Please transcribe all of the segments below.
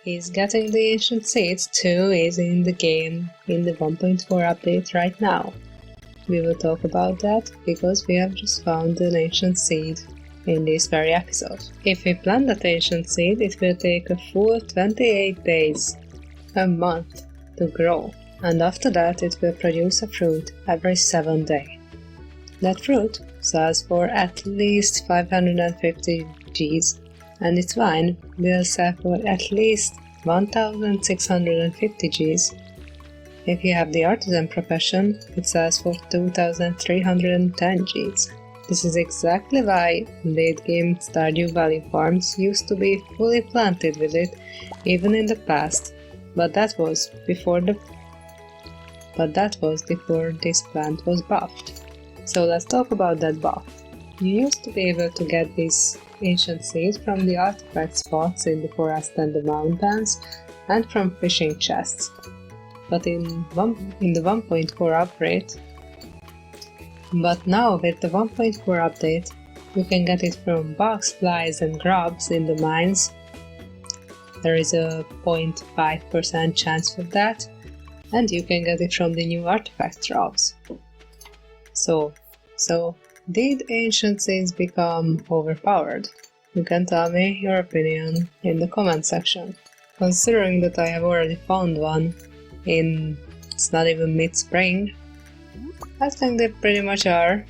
is getting the ancient seeds too easy in the game in the 1.4 update right now. We will talk about that because we have just found an ancient seed in this very episode. If we plant that ancient seed, it will take a full 28 days, a month, to grow, and after that it will produce a fruit every 7 days. That fruit sells for at least 550 Gs, and its vine will sell for at least 1650 Gs. If you have the artisan profession, it sells for 2310 Gs. This is exactly why late-game Stardew Valley farms used to be fully planted with it, even in the past, but that was before this plant was buffed. So let's talk about that buff. You used to be able to get this ancient seed from the artifact spots in the forest and the mountains, and from fishing chests. But in the 1.4 upgrade, but now with the 1.4 update, you can get it from bugs, flies and grubs in the mines. There is a 0.5% chance of that, and you can get it from the new artifact drops. So did ancient seeds become overpowered? You can tell me your opinion in the comment section. Considering that I have already found one it's not even mid-spring, I think they pretty much are,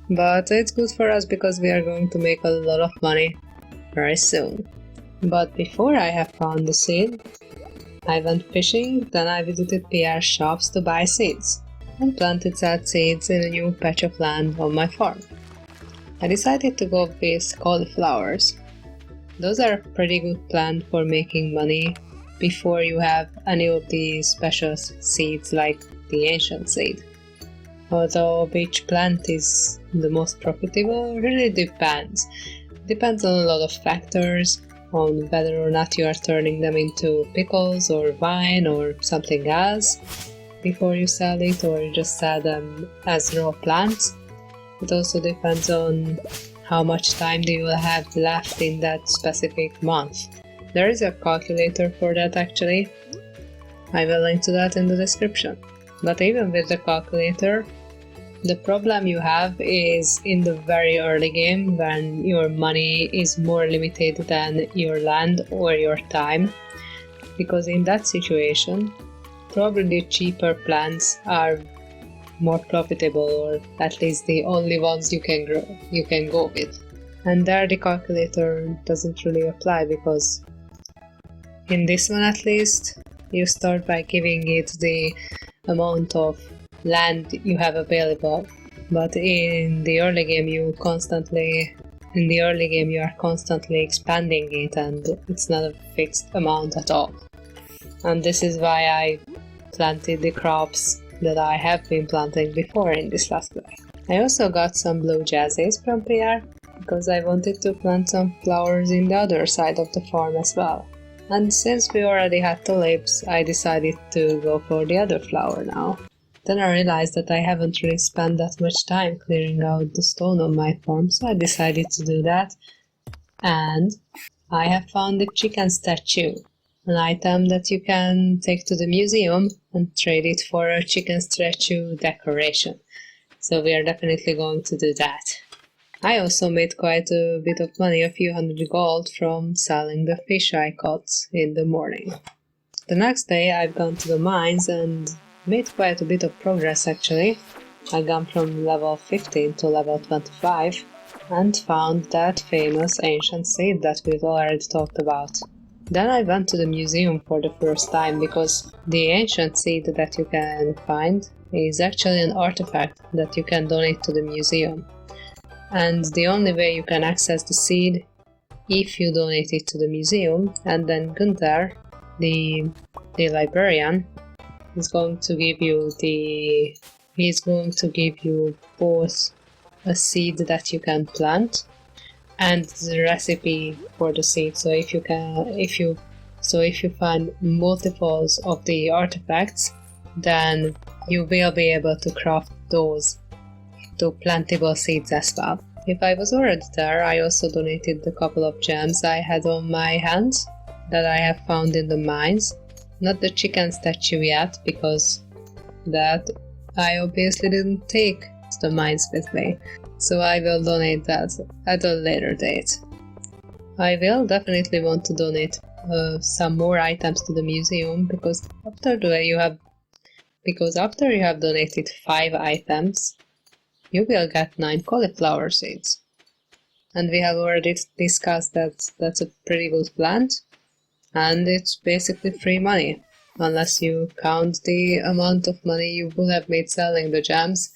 but it's good for us because we are going to make a lot of money very soon. But before I have found the seed, I went fishing, then I visited PR shops to buy seeds, and planted said seeds in a new patch of land on my farm. I decided to go with cauliflowers. Those are a pretty good plant for making money before you have any of these special seeds like the ancient seed. Although which plant is the most profitable really depends. Depends on a lot of factors, on whether or not you are turning them into pickles or wine or something else before you sell it, or you just sell them as raw plants. It also depends on how much time do you have left in that specific month. There is a calculator for that actually. I will link to that in the description. But even with the calculator, the problem you have is in the very early game when your money is more limited than your land or your time. Because in that situation, probably cheaper plants are more profitable, or at least the only ones you can go with. And there the calculator doesn't really apply, because in this one at least, you start by giving it the amount of land you have available. But in the early game you are constantly expanding it, and it's not a fixed amount at all. And this is why I planted the crops that I have been planting before in this last play. I also got some blue jazzes from PR, because I wanted to plant some flowers in the other side of the farm as well. And since we already had tulips, I decided to go for the other flower now. Then I realized that I haven't really spent that much time clearing out the stone on my farm, so I decided to do that. And I have found the chicken statue, an item that you can take to the museum and trade it for a chicken statue decoration. So we are definitely going to do that. I also made quite a bit of money, a few hundred gold, from selling the fish I caught in the morning. The next day I've gone to the mines and made quite a bit of progress actually. I've gone from level 15 to level 25 and found that famous ancient seed that we've already talked about. Then I went to the museum for the first time, because the ancient seed that you can find is actually an artifact that you can donate to the museum. And the only way you can access the seed if you donate it to the museum, and then Gunther, the librarian, is going to give you both a seed that you can plant and the recipe for the seed. So if you find multiples of the artifacts, then you will be able to craft those to plantable seeds as well. If I was already there, I also donated the couple of gems I had on my hands that I have found in the mines. Not the chicken statue yet, because that I obviously didn't take the mines with me, so I will donate that at a later date. I will definitely want to donate some more items to the museum, because after you have donated 5 items, you will get 9 cauliflower seeds. And we have already discussed that that's a pretty good plant, and it's basically free money, unless you count the amount of money you would have made selling the gems.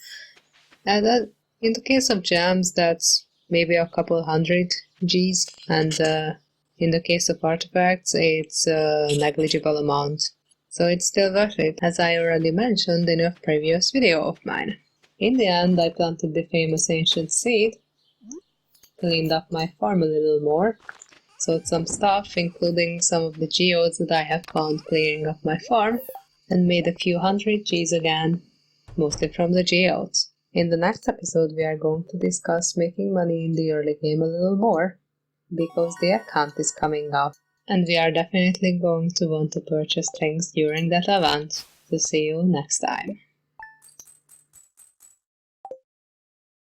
And in the case of gems, that's maybe a couple hundred Gs, and in the case of artifacts, it's a negligible amount. So it's still worth it, as I already mentioned in a previous video of mine. In the end, I planted the famous ancient seed, cleaned up my farm a little more, sold some stuff, including some of the geodes that I have found clearing up my farm, and made a few hundred Gs again, mostly from the geodes. In the next episode, we are going to discuss making money in the early game a little more, because the account is coming up, and we are definitely going to want to purchase things during that event. So see you next time.